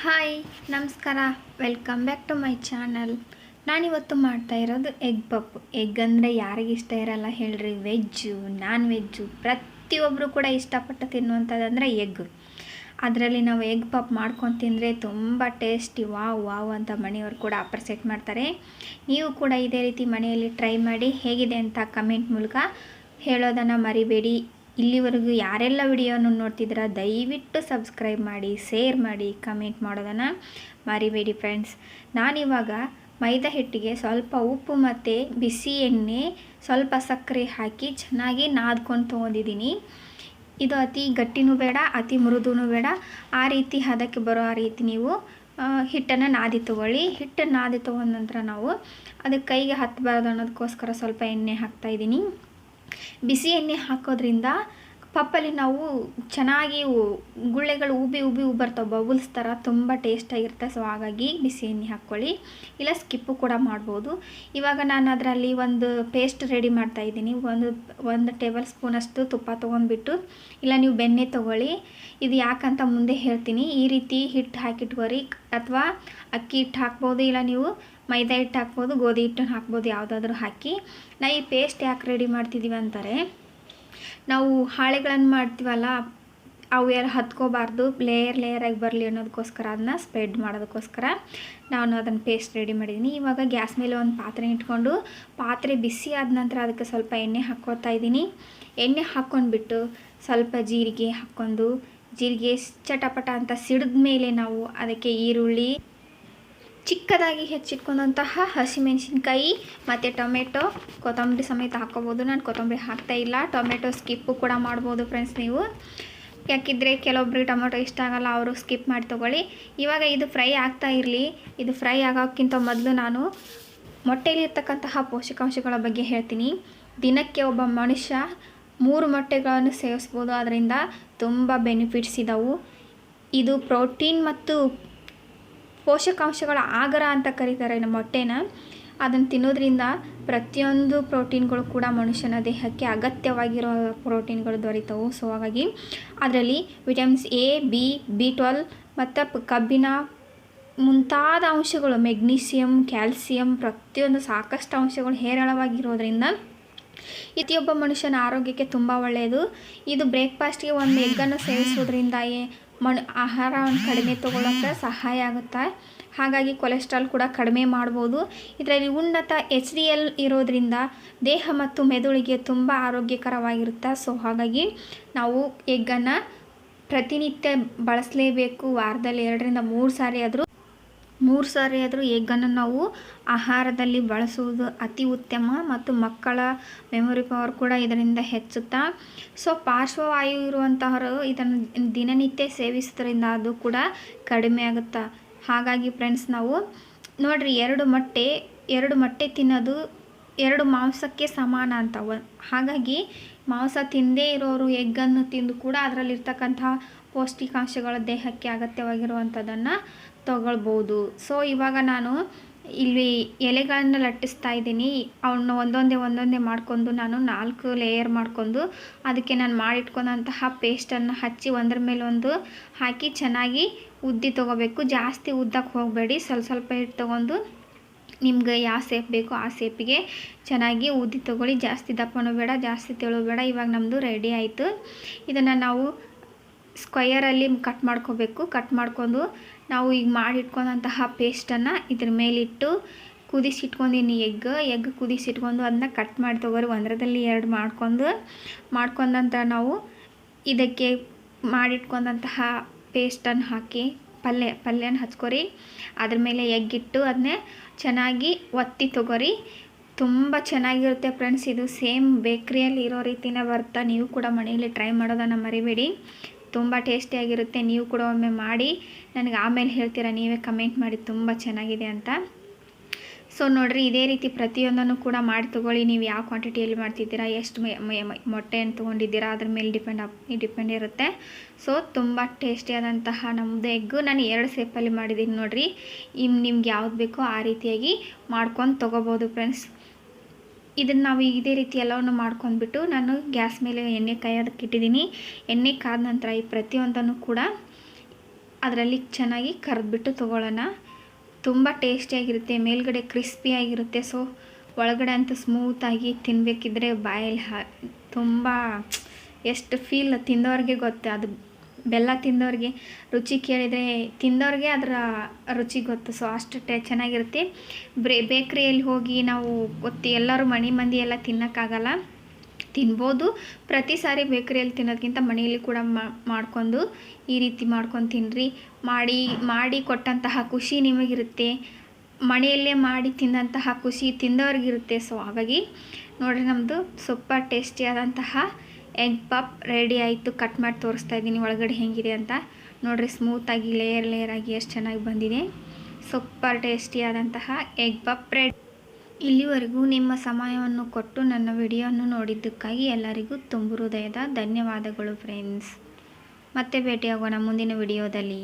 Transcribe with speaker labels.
Speaker 1: Hi ನಮಸ್ಕಾರ, welcome back to my channel. ನಾನಿವತ್ತು ಮಾಡ್ತಾ ಇರೋದು ಎಗ್ ಪಪ್ಪು. ಎಗ್ ಅಂದರೆ ಯಾರಿಗೆ ಇಷ್ಟ ಇರಲ್ಲ ಹೇಳ್ರಿ? ವೆಜ್ಜು, ನಾನ್ ವೆಜ್ಜು ಪ್ರತಿಯೊಬ್ಬರು ಕೂಡ ಇಷ್ಟಪಟ್ಟು ತಿನ್ನುವಂಥದ್ದಂದರೆ ಎಗ್. ಅದರಲ್ಲಿ ನಾವು ಎಗ್ ಪಪ್ ಮಾಡ್ಕೊಂಡು ತಿಂದರೆ ತುಂಬ ಟೇಸ್ಟಿ, ವಾವ್ ವಾವ್ ಅಂತ ಮನೆಯವರು ಕೂಡ ಅಪ್ರಿಸೇಟ್ ಮಾಡ್ತಾರೆ. ನೀವು ಕೂಡ ಇದೇ ರೀತಿ ಮನೆಯಲ್ಲಿ ಟ್ರೈ ಮಾಡಿ ಹೇಗಿದೆ ಅಂತ ಕಮೆಂಟ್ ಮೂಲಕ ಹೇಳೋದನ್ನು ಮರಿಬೇಡಿ. ಇಲ್ಲಿವರೆಗೂ ಯಾರೆಲ್ಲ ವಿಡಿಯೋನ ನೋಡ್ತಿದ್ದೀರಾ ದಯವಿಟ್ಟು ಸಬ್ಸ್ಕ್ರೈಬ್ ಮಾಡಿ, ಶೇರ್ ಮಾಡಿ, ಕಮೆಂಟ್ ಮಾಡೋದನ್ನು ಮರಿಬೇಡಿ ಫ್ರೆಂಡ್ಸ್. ನಾನಿವಾಗ ಮೈದಾ ಹಿಟ್ಟಿಗೆ ಸ್ವಲ್ಪ ಉಪ್ಪು ಮತ್ತು ಬಿಸಿ ಎಣ್ಣೆ, ಸ್ವಲ್ಪ ಸಕ್ಕರೆ ಹಾಕಿ ಚೆನ್ನಾಗಿ ನಾದ್ಕೊಂಡು ತೊಗೊಂಡಿದ್ದೀನಿ. ಇದು ಅತಿ ಗಟ್ಟಿನೂ ಬೇಡ, ಅತಿ ಮೃದುನೂ ಬೇಡ, ಆ ರೀತಿ ಹದಕ್ಕೆ ಬರೋ ಆ ರೀತಿ ನೀವು ಹಿಟ್ಟನ್ನು ನಾದಿ ತೊಗೊಳ್ಳಿ. ಹಿಟ್ಟನ್ನು ನಾದಿ ತೊಗೊಂಡ ನಂತರ ನಾವು ಅದಕ್ಕೆ ಕೈಗೆ ಹತ್ತಬಾರ್ದು ಅನ್ನೋದಕ್ಕೋಸ್ಕರ ಸ್ವಲ್ಪ ಎಣ್ಣೆ ಹಾಕ್ತಾಯಿದ್ದೀನಿ. ಬಿಸಿ ಎಣ್ಣೆ ಹಾಕೋದ್ರಿಂದ ಪಪ್ಪಲ್ಲಿ ನಾವು ಚೆನ್ನಾಗಿ ಗುಳ್ಳೆಗಳು ಉಬ್ಬಿ ಬರ್ತಾವೆ, ಬಬಲ್ಸ್ ಥರ ತುಂಬ ಟೇಸ್ಟಾಗಿರುತ್ತೆ. ಸೊ ಹಾಗಾಗಿ ಬಿಸಿ ಎಣ್ಣೆ ಹಾಕ್ಕೊಳ್ಳಿ, ಇಲ್ಲ ಸ್ಕಿಪ್ಪು ಕೂಡ ಮಾಡ್ಬೋದು. ಇವಾಗ ನಾನು ಅದರಲ್ಲಿ ಒಂದು ಪೇಸ್ಟ್ ರೆಡಿ ಮಾಡ್ತಾಯಿದ್ದೀನಿ. ಒಂದು ಟೇಬಲ್ ಸ್ಪೂನಷ್ಟು ತುಪ್ಪ ತೊಗೊಂಡ್ಬಿಟ್ಟು, ಇಲ್ಲ ನೀವು ಬೆಣ್ಣೆ ತೊಗೊಳ್ಳಿ. ಇದು ಯಾಕಂತ ಮುಂದೆ ಹೇಳ್ತೀನಿ. ಈ ರೀತಿ ಹಿಟ್ಟು ಹಾಕಿಟ್ಕೋರಿ, ಅಥವಾ ಅಕ್ಕಿ ಹಿಟ್ಟು ಹಾಕ್ಬೋದು, ಇಲ್ಲ ನೀವು ಮೈದಾ ಹಿಟ್ಟು ಹಾಕ್ಬೋದು, ಗೋಧಿ ಹಿಟ್ಟನ್ನು ಹಾಕ್ಬೋದು, ಯಾವುದಾದ್ರೂ ಹಾಕಿ. ಈ ಪೇಸ್ಟ್ ಯಾಕೆ ರೆಡಿ ಮಾಡ್ತಿದ್ದೀವಿ ಅಂತಾರೆ, ನಾವು ಹಾಳೆಗಳನ್ನು ಮಾಡ್ತೀವಲ್ಲ ಅವು ಯಾರು ಹತ್ಕೋಬಾರ್ದು, ಲೇಯರಾಗಿ ಬರಲಿ ಅನ್ನೋದಕ್ಕೋಸ್ಕರ, ಅದನ್ನ ಸ್ಪ್ರೆಡ್ ಮಾಡೋದಕ್ಕೋಸ್ಕರ ನಾನು ಅದನ್ನು ಪೇಸ್ಟ್ ರೆಡಿ ಮಾಡಿದ್ದೀನಿ. ಇವಾಗ ಗ್ಯಾಸ್ ಮೇಲೆ ಒಂದು ಪಾತ್ರೆ ಇಟ್ಕೊಂಡು, ಪಾತ್ರೆ ಬಿಸಿ ಆದ ನಂತರ ಅದಕ್ಕೆ ಸ್ವಲ್ಪ ಎಣ್ಣೆ ಹಾಕ್ಕೋತಾ ಇದ್ದೀನಿ. ಎಣ್ಣೆ ಹಾಕ್ಕೊಂಡ್ಬಿಟ್ಟು ಸ್ವಲ್ಪ ಜೀರಿಗೆ ಹಾಕ್ಕೊಂಡು, ಜೀರಿಗೆ ಚಟಪಟ ಅಂತ ಸಿಡಿದ ಮೇಲೆ ನಾವು ಅದಕ್ಕೆ ಈರುಳ್ಳಿ, ಚಿಕ್ಕದಾಗಿ ಹೆಚ್ಚಿಟ್ಕೊಂಡಂತಹ ಹಸಿಮೆಣಸಿನ್ಕಾಯಿ ಮತ್ತು ಟೊಮೆಟೊ, ಕೊತ್ತಂಬರಿ ಸಮೇತ ಹಾಕ್ಕೋಬೋದು. ನಾನು ಕೊತ್ತಂಬರಿ ಹಾಕ್ತಾಯಿಲ್ಲ, ಟೊಮೆಟೊ ಸ್ಕಿಪ್ಪು ಕೂಡ ಮಾಡ್ಬೋದು ಫ್ರೆಂಡ್ಸ್ ನೀವು. ಯಾಕಿದ್ರೆ ಕೆಲವೊಬ್ರಿಗೆ ಟೊಮೆಟೊ ಇಷ್ಟ ಆಗಲ್ಲ, ಅವರು ಸ್ಕಿಪ್ ಮಾಡಿ ತೊಗೊಳ್ಳಿ. ಇವಾಗ ಇದು ಫ್ರೈ ಆಗ್ತಾ ಇರಲಿ. ಇದು ಫ್ರೈ ಆಗೋಕ್ಕಿಂತ ಮೊದಲು ನಾನು ಮೊಟ್ಟೆಯಲ್ಲಿರ್ತಕ್ಕಂತಹ ಪೋಷಕಾಂಶಗಳ ಬಗ್ಗೆ ಹೇಳ್ತೀನಿ. ದಿನಕ್ಕೆ ಒಬ್ಬ ಮನುಷ್ಯ 3 ಮೊಟ್ಟೆಗಳನ್ನು ಸೇವಿಸ್ಬೋದು. ಅದರಿಂದ ತುಂಬ ಬೆನಿಫಿಟ್ಸ್ ಇದ್ದಾವೆ. ಇದು ಪ್ರೋಟೀನ್ ಮತ್ತು ಪೋಷಕಾಂಶಗಳ ಆಗರ ಅಂತ ಕರೀತಾರೆ ನಮ್ಮ ಮೊಟ್ಟೆನ. ಅದನ್ನು ತಿನ್ನೋದ್ರಿಂದ ಪ್ರತಿಯೊಂದು ಪ್ರೋಟೀನ್ಗಳು ಕೂಡ ಮನುಷ್ಯನ ದೇಹಕ್ಕೆ ಅಗತ್ಯವಾಗಿರೋ ಪ್ರೋಟೀನ್ಗಳು ದೊರೀತವೆ. ಸೊ ಹಾಗಾಗಿ ಅದರಲ್ಲಿ ವಿಟಮಿನ್ಸ್ ಎ, ಬಿ, B12 ಮತ್ತು ಕಬ್ಬಿಣ ಮುಂತಾದ ಅಂಶಗಳು, ಮೆಗ್ನೀಷಿಯಮ್, ಕ್ಯಾಲ್ಸಿಯಂ, ಪ್ರತಿಯೊಂದು ಸಾಕಷ್ಟು ಅಂಶಗಳು ಹೇರಳವಾಗಿರೋದ್ರಿಂದ ಪ್ರತಿಯೊಬ್ಬ ಮನುಷ್ಯನ ಆರೋಗ್ಯಕ್ಕೆ ತುಂಬ ಒಳ್ಳೆಯದು. ಇದು ಬ್ರೇಕ್ಫಾಸ್ಟ್ಗೆ ಒಂದು ಎಗ್ಗನ್ನು ಸೇವಿಸೋದ್ರಿಂದ ಆಹಾರವನ್ನು ಕಡಿಮೆ ತೊಗೊಳ್ಳೋಕ್ಕೆ ಸಹಾಯ ಆಗುತ್ತೆ. ಹಾಗಾಗಿ ಕೊಲೆಸ್ಟ್ರಾಲ್ ಕೂಡ ಕಡಿಮೆ ಮಾಡ್ಬೋದು. ಇದರಲ್ಲಿ ಉನ್ನತ HDL ಇರೋದ್ರಿಂದ ದೇಹ ಮತ್ತು ಮೆದುಳಿಗೆ ತುಂಬ ಆರೋಗ್ಯಕರವಾಗಿರುತ್ತೆ. ಸೊ ಹಾಗಾಗಿ ನಾವು ಎಗ್ಗನ್ನು ಪ್ರತಿನಿತ್ಯ ಬಳಸಲೇಬೇಕು. ವಾರದಲ್ಲಿ 2ರಿಂದ 3 ಸಾರಿ ಆದರೂ ಎಗ್ಗನ್ನು ನಾವು ಆಹಾರದಲ್ಲಿ ಬಳಸುವುದು ಅತಿ ಉತ್ತಮ. ಮತ್ತು ಮಕ್ಕಳ ಮೆಮೊರಿ ಪವರ್ ಕೂಡ ಇದರಿಂದ ಹೆಚ್ಚುತ್ತಾ. ಸೊ ಪಾರ್ಶ್ವವಾಯು ಇರುವಂತಹವರು ಇದನ್ನು ದಿನನಿತ್ಯ ಸೇವಿಸೋದ್ರಿಂದ ಅದು ಕೂಡ ಕಡಿಮೆ ಆಗುತ್ತೆ. ಹಾಗಾಗಿ ಫ್ರೆಂಡ್ಸ್, ನಾವು ನೋಡಿರಿ, 2 ಮೊಟ್ಟೆ ತಿನ್ನೋದು 2 ಮಾಂಸಕ್ಕೆ ಸಮಾನ ಅಂತ. ಹಾಗಾಗಿ ಮಾಂಸ ತಿಂದೇ ಇರೋರು ಎಗ್ಗನ್ನು ತಿಂದು ಕೂಡ ಅದರಲ್ಲಿರ್ತಕ್ಕಂಥ ಪೌಷ್ಟಿಕಾಂಶಗಳ ದೇಹಕ್ಕೆ ಅಗತ್ಯವಾಗಿರುವಂಥದ್ದನ್ನು ತಗೊಳ್ಬೋದು. ಸೊ ಇವಾಗ ನಾನು ಇಲ್ಲಿ ಎಲೆಗಳನ್ನು ಲಟ್ಟಿಸ್ತಾ ಇದ್ದೀನಿ. ಅವನ್ನ ಒಂದೊಂದೇ ಮಾಡ್ಕೊಂಡು ನಾನು 4 ಲೇಯರ್ ಮಾಡ್ಕೊಂಡು ಅದಕ್ಕೆ ನಾನು ಮಾಡಿಟ್ಕೊಂಡಂತಹ ಪೇಸ್ಟನ್ನು ಹಚ್ಚಿ ಒಂದರ ಮೇಲೆ ಒಂದು ಹಾಕಿ ಚೆನ್ನಾಗಿ ಉದ್ದಿ ತೊಗೋಬೇಕು. ಜಾಸ್ತಿ ಉದ್ದಕ್ಕೆ ಹೋಗಬೇಡಿ, ಸ್ವಲ್ಪ ಹಿಟ್ಟು ತೊಗೊಂಡು ನಿಮ್ಗೆ ಯಾವ ಶೇಪ್ ಬೇಕೋ ಆ ಶೇಪಿಗೆ ಚೆನ್ನಾಗಿ ಉದ್ದಿ ತೊಗೊಳ್ಳಿ. ಜಾಸ್ತಿ ದಪ್ಪನೂ ಬೇಡ, ಜಾಸ್ತಿ ತೆಳು ಬೇಡ. ಇವಾಗ ನಮ್ಮದು ರೆಡಿ ಆಯಿತು. ಇದನ್ನು ನಾವು ಸ್ಕ್ವಯರಲ್ಲಿ ಕಟ್ ಮಾಡ್ಕೋಬೇಕು. ಕಟ್ ಮಾಡ್ಕೊಂಡು ನಾವು ಈಗ ಮಾಡಿಟ್ಕೊಂಡಂತಹ ಪೇಸ್ಟನ್ನು ಇದ್ರ ಮೇಲಿಟ್ಟು ಕುದಿಸಿಟ್ಕೊಂಡಿನಿ. ಎಗ್ ಕುದಿಸಿಟ್ಕೊಂಡು ಅದನ್ನ ಕಟ್ ಮಾಡಿ ತೊಗೊರಿ. 1ರಲ್ಲಿ 2 ಮಾಡ್ಕೊಂಡ ನಂತರ ನಾವು ಇದಕ್ಕೆ ಮಾಡಿಟ್ಕೊಂಡಂತಹ ಪೇಸ್ಟನ್ನು ಹಾಕಿ ಪಲ್ಯನ ಹಚ್ಕೊರಿ. ಅದ್ರ ಮೇಲೆ ಎಗ್ಗಿಟ್ಟು ಅದನ್ನೇ ಚೆನ್ನಾಗಿ ಒತ್ತಿ ತೊಗೊರಿ. ತುಂಬ ಚೆನ್ನಾಗಿರುತ್ತೆ ಫ್ರೆಂಡ್ಸ್. ಇದು ಸೇಮ್ ಬೇಕ್ರಿಯಲ್ಲಿ ಇರೋ ರೀತಿನೇ ಬರುತ್ತೆ. ನೀವು ಕೂಡ ಮನೆಯಲ್ಲಿ ಟ್ರೈ ಮಾಡೋದನ್ನು ಮರಿಬೇಡಿ. ತುಂಬ ಟೇಸ್ಟಿಯಾಗಿರುತ್ತೆ. ನೀವು ಕೂಡ ಒಮ್ಮೆ ಮಾಡಿ ನನಗೆ ಆಮೇಲೆ ಹೇಳ್ತೀರಾ, ನೀವೇ ಕಮೆಂಟ್ ಮಾಡಿ ತುಂಬ ಚೆನ್ನಾಗಿದೆ ಅಂತ. ಸೊ ನೋಡಿರಿ, ಇದೇ ರೀತಿ ಪ್ರತಿಯೊಂದನ್ನು ಕೂಡ ಮಾಡಿ ತೊಗೊಳ್ಳಿ. ನೀವು ಯಾವ ಕ್ವಾಂಟಿಟಿಯಲ್ಲಿ ಮಾಡ್ತಿದ್ದೀರಾ, ಎಷ್ಟು ಮೊಟ್ಟೆಯನ್ನು ತೊಗೊಂಡಿದ್ದೀರಾ ಅದ್ರ ಮೇಲೆ ಡಿಪೆಂಡ್ ಇರುತ್ತೆ. ಸೊ ತುಂಬ ಟೇಸ್ಟಿಯಾದಂತಹ ನಮ್ಮದು ಎಗ್ಗು ನಾನು 2 ಶೇಪಲ್ಲಿ ಮಾಡಿದ್ದೀನಿ ನೋಡಿರಿ. ನಿಮ್ಗೆ ಯಾವ್ದು ಬೇಕೋ ಆ ರೀತಿಯಾಗಿ ಮಾಡ್ಕೊಂಡು ತೊಗೋಬೋದು ಫ್ರೆಂಡ್ಸ್. ಇದನ್ನು ನಾವು ಇದೇ ರೀತಿ ಎಲ್ಲವನ್ನು ಮಾಡ್ಕೊಂಡ್ಬಿಟ್ಟು ನಾನು ಗ್ಯಾಸ್ ಮೇಲೆ ಎಣ್ಣೆ ಕಾಯೋದಕ್ಕೆ ಇಟ್ಟಿದ್ದೀನಿ. ಎಣ್ಣೆ ಕಾದ ನಂತರ ಈ ಪ್ರತಿಯೊಂದನ್ನು ಕೂಡ ಅದರಲ್ಲಿ ಚೆನ್ನಾಗಿ ಕರೆದ್ಬಿಟ್ಟು ತೊಗೊಳ್ಳೋಣ. ತುಂಬ ಟೇಸ್ಟಿಯಾಗಿರುತ್ತೆ, ಮೇಲ್ಗಡೆ ಕ್ರಿಸ್ಪಿಯಾಗಿರುತ್ತೆ. ಸೊ ಒಳಗಡೆ ಅಂತೂ ಸ್ಮೂತಾಗಿ ತಿನ್ನಬೇಕಿದ್ರೆ ಬಾಯಲ್ಲಿ ತುಂಬ ಎಷ್ಟು ಫೀಲ್ ತಿಂದವ್ರಿಗೆ ಗೊತ್ತು. ಅದು ಬೆಲ್ಲ ತಿಂದವ್ರಿಗೆ ರುಚಿ ಕೇಳಿದರೆ ತಿಂದವ್ರಿಗೆ ಅದರ ರುಚಿ ಗೊತ್ತು. ಸೊ ಅಷ್ಟು ಚೆನ್ನಾಗಿರುತ್ತೆ. ಬೇಕ್ರಿಯಲ್ಲಿ ಹೋಗಿ ನಾವು ಎಲ್ಲರೂ ಮನೆ ಮಂದಿ ಎಲ್ಲ ತಿನ್ನೋಕ್ಕಾಗಲ್ಲ, ತಿನ್ಬೋದು. ಪ್ರತಿ ಸಾರಿ ಬೇಕ್ರಿಯಲ್ಲಿ ತಿನ್ನೋದಕ್ಕಿಂತ ಮನೆಯಲ್ಲಿ ಕೂಡ ಮಾಡ್ಕೊಂಡು ಈ ರೀತಿ ಮಾಡ್ಕೊಂಡು ತಿನ್ನಿರಿ. ಮಾಡಿ ಕೊಟ್ಟಂತಹ ಖುಷಿ ನಿಮಗಿರುತ್ತೆ, ಮನೆಯಲ್ಲೇ ಮಾಡಿ ತಿಂದಂತಹ ಖುಷಿ ತಿಂದವ್ರಿಗಿರುತ್ತೆ. ಸೊ ಹಾಗಾಗಿ ನೋಡಿರಿ, ನಮ್ಮದು ಸೂಪರ್ ಟೇಸ್ಟಿಯಾದಂತಹ ಎಗ್ ಪಪ್ ರೆಡಿ ಆಯಿತು. ಕಟ್ ಮಾಡಿ ತೋರಿಸ್ತಾ ಇದ್ದೀನಿ ಒಳಗಡೆ ಹೆಂಗಿದೆ ಅಂತ. ನೋಡಿರಿ, ಸ್ಮೂತಾಗಿ ಲೇಯರ್ ಆಗಿ ಎಷ್ಟು ಚೆನ್ನಾಗಿ ಬಂದಿದೆ. ಸೂಪರ್ ಟೇಸ್ಟಿಯಾದಂತಹ ಎಗ್ ಪಪ್ ರೆಡಿ. ಇಲ್ಲಿವರೆಗೂ ನಿಮ್ಮ ಸಮಯವನ್ನು ಕೊಟ್ಟು ನನ್ನ ವಿಡಿಯೋವನ್ನು ನೋಡಿದ್ದಕ್ಕಾಗಿ ಎಲ್ಲರಿಗೂ ತುಂಬ ಹೃದಯದ ಧನ್ಯವಾದಗಳು ಫ್ರೆಂಡ್ಸ್. ಮತ್ತೆ ಭೇಟಿಯಾಗೋಣ ಮುಂದಿನ ವಿಡಿಯೋದಲ್ಲಿ.